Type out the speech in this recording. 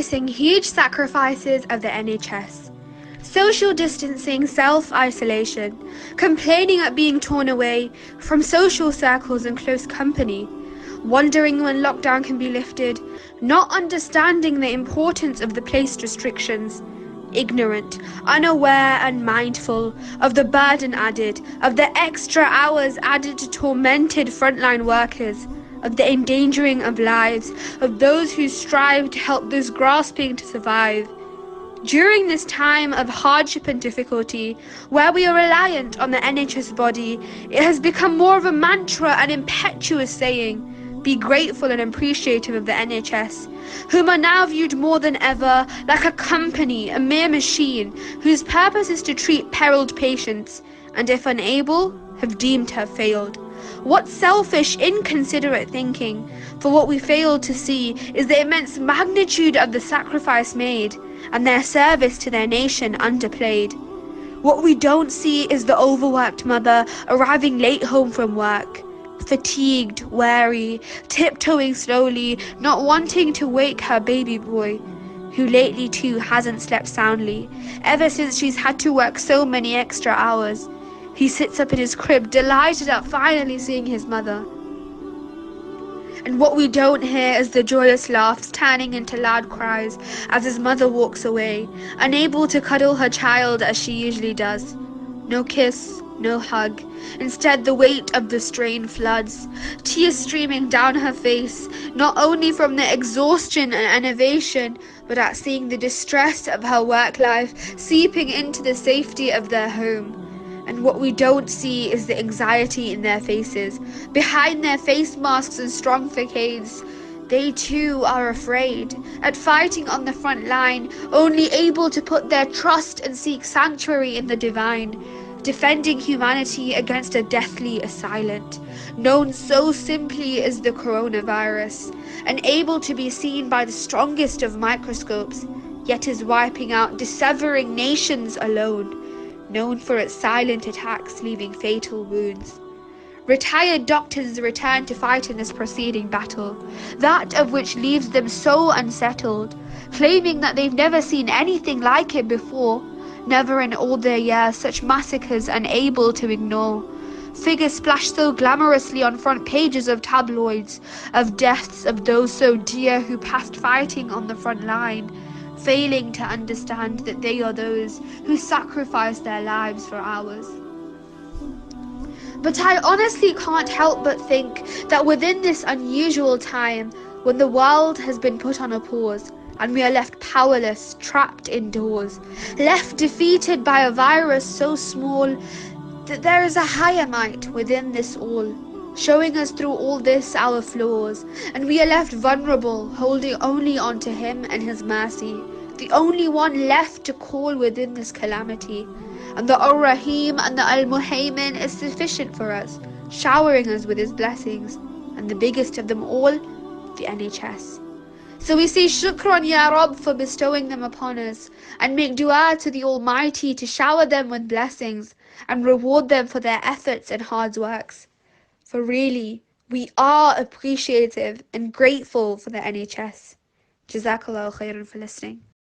witnessing huge sacrifices of the NHS. Social distancing, self-isolation, complaining at being torn away from social circles and close company, wondering when lockdown can be lifted, not understanding the importance of the placed restrictions, ignorant, unaware and mindful of the burden added, of the extra hours added to tormented frontline workers, of the endangering of lives of those who strive to help those grasping to survive. During this time of hardship and difficulty, where we are reliant on the NHS body, it has become more of a mantra and impetuous saying, be grateful and appreciative of the NHS, whom are now viewed more than ever like a company, a mere machine, whose purpose is to treat periled patients, and if unable, have deemed to have failed. What selfish, inconsiderate thinking, for what we fail to see is the immense magnitude of the sacrifice made, and their service to their nation underplayed. What we don't see is the overworked mother arriving late home from work, fatigued, weary, tiptoeing slowly, not wanting to wake her baby boy, who lately too hasn't slept soundly, ever since she's had to work so many extra hours. He sits up in his crib, delighted at finally seeing his mother. And what we don't hear is the joyous laughs turning into loud cries as his mother walks away, unable to cuddle her child as she usually does. No kiss, no hug. Instead, the weight of the strain floods, tears streaming down her face, not only from the exhaustion and enervation, but at seeing the distress of her work life seeping into the safety of their home. And what we don't see is the anxiety in their faces. Behind their face masks and strong facades, they too are afraid, at fighting on the front line, only able to put their trust and seek sanctuary in the divine, defending humanity against a deathly assailant, known so simply as the coronavirus, and able to be seen by the strongest of microscopes, yet is wiping out, dissevering nations alone, known for its silent attacks leaving fatal wounds. Retired doctors return to fight in this preceding battle, that of which leaves them so unsettled, claiming that they've never seen anything like it before, never in all their years such massacres unable to ignore. Figures splashed so glamorously on front pages of tabloids, of deaths of those so dear who passed fighting on the front line, failing to understand that they are those who sacrificed their lives for ours. But I honestly can't help but think that within this unusual time, when the world has been put on a pause, and we are left powerless, trapped indoors, left defeated by a virus so small, that there is a higher might within this all, showing us through all this our flaws, and we are left vulnerable, holding only on to him and his mercy, the only one left to call within this calamity. And the Ar-Rahim and the Al-Muhaymin is sufficient for us, showering us with his blessings, and the biggest of them all, the NHS. So we say shukran ya Rabb for bestowing them upon us, and make dua to the Almighty to shower them with blessings and reward them for their efforts and hard works. For really, we are appreciative and grateful for the NHS. Jazakallah khairan for listening.